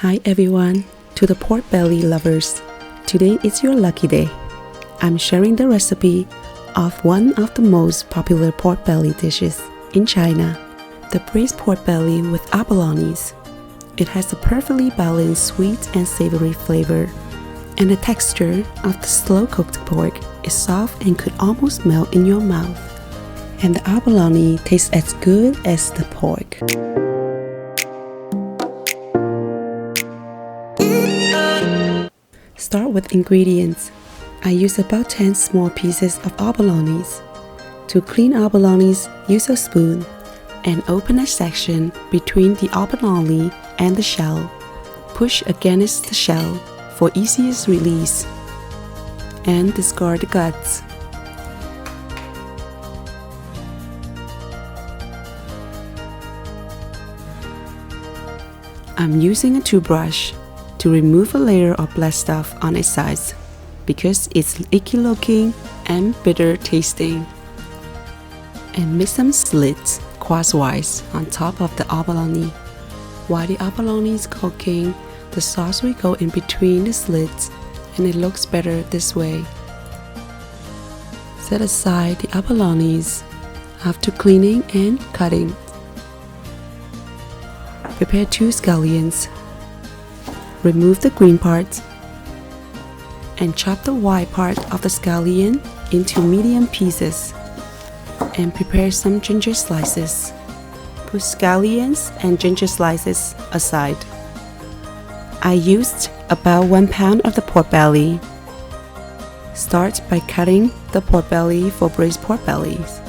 Hi everyone, to the pork belly lovers. Today is your lucky day. I'm sharing the recipe of one of the most popular pork belly dishes in China, the braised pork belly with abalones. It has a perfectly balanced sweet and savory flavor, and the texture of the slow-cooked pork is soft and could almost melt in your mouth. And the abalone tastes as good as the pork. Start with ingredients. I use about 10 small pieces of abalones. To clean abalones, use a spoon and open a section between the abalone and the shell. Push against the shell for easiest release and discard the guts. I'm using a toothbrush to remove a layer of black stuff on its sides because it's icky looking and bitter tasting. And make some slits crosswise on top of the abalone. While the abalone is cooking, the sauce will go in between the slits and it looks better this way. Set aside the abalones after cleaning and cutting. Prepare 2 scallions. Remove the green part and chop the white part of the scallion into medium pieces and prepare some ginger slices. Put scallions and ginger slices aside. I used about 1 pound of the pork belly. Start by cutting the pork belly for braised pork bellies.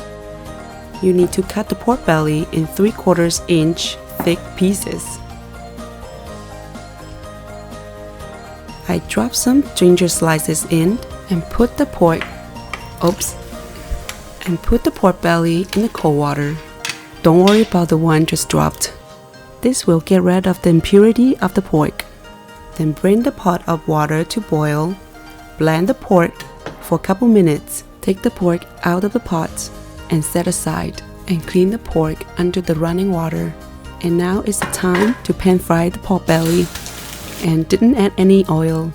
You need to cut the pork belly in 3/4 inch thick pieces. I drop some ginger slices in and put the pork belly in the cold water. Don't worry about the one just dropped. This will get rid of the impurity of the pork. Then bring the pot of water to boil. Blend the pork for a couple minutes. Take the pork out of the pot and set aside and clean the pork under the running water. And now is the time to pan fry the pork belly. And didn't add any oil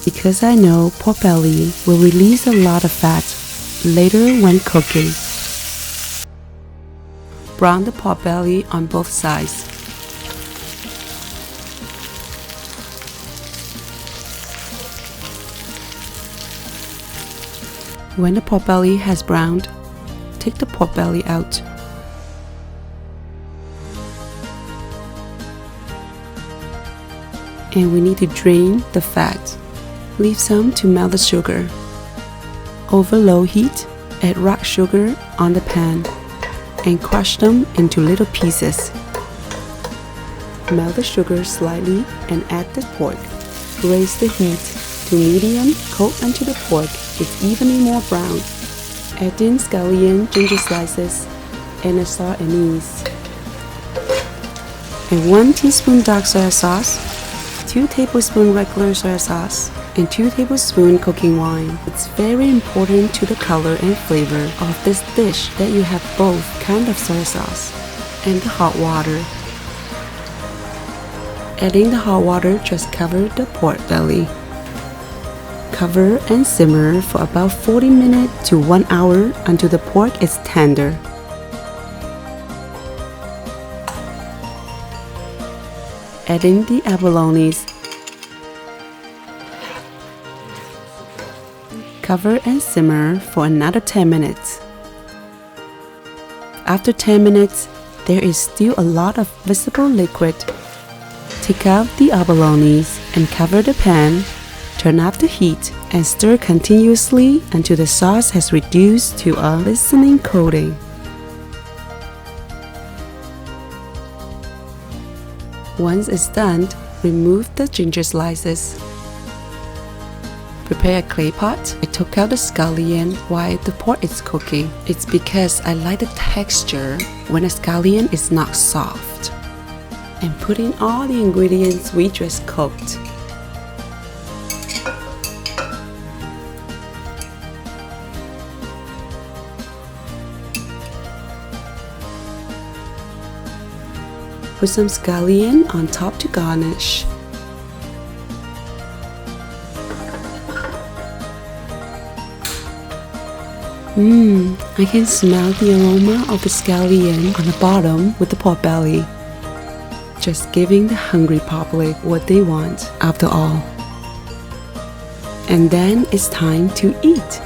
because I know pork belly will release a lot of fat later when cooking. Brown the pork belly on both sides. When the pork belly has browned, take the pork belly out. And we need to drain the fat. Leave some to melt the sugar. Over low heat, add rock sugar on the pan and crush them into little pieces. Melt the sugar slightly and add the pork. Raise the heat to medium, cook until the pork is evenly more brown. Add in scallion, ginger slices, and a sour anise. And 1 teaspoon dark soy sauce, 2 tablespoons regular soy sauce, and 2 tablespoons cooking wine. It's very important to the color and flavor of this dish that you have both kind of soy sauce and the hot water. Adding the hot water, just cover the pork belly. Cover and simmer for about 40 minutes to 1 hour until the pork is tender. Add in the abalones. Cover and simmer for another 10 minutes. After 10 minutes, there is still a lot of visible liquid. Take out the abalones and cover the pan. Turn off the heat and stir continuously until the sauce has reduced to a glistening coating. Once it's done, remove the ginger slices. Prepare a clay pot. I took out the scallion while the pork is cooking. It's because I like the texture when a scallion is not soft. And put in all the ingredients we just cooked. Put some scallion on top to garnish. I can smell the aroma of the scallion on the bottom with the pork belly. Just giving the hungry public what they want after all. And then it's time to eat.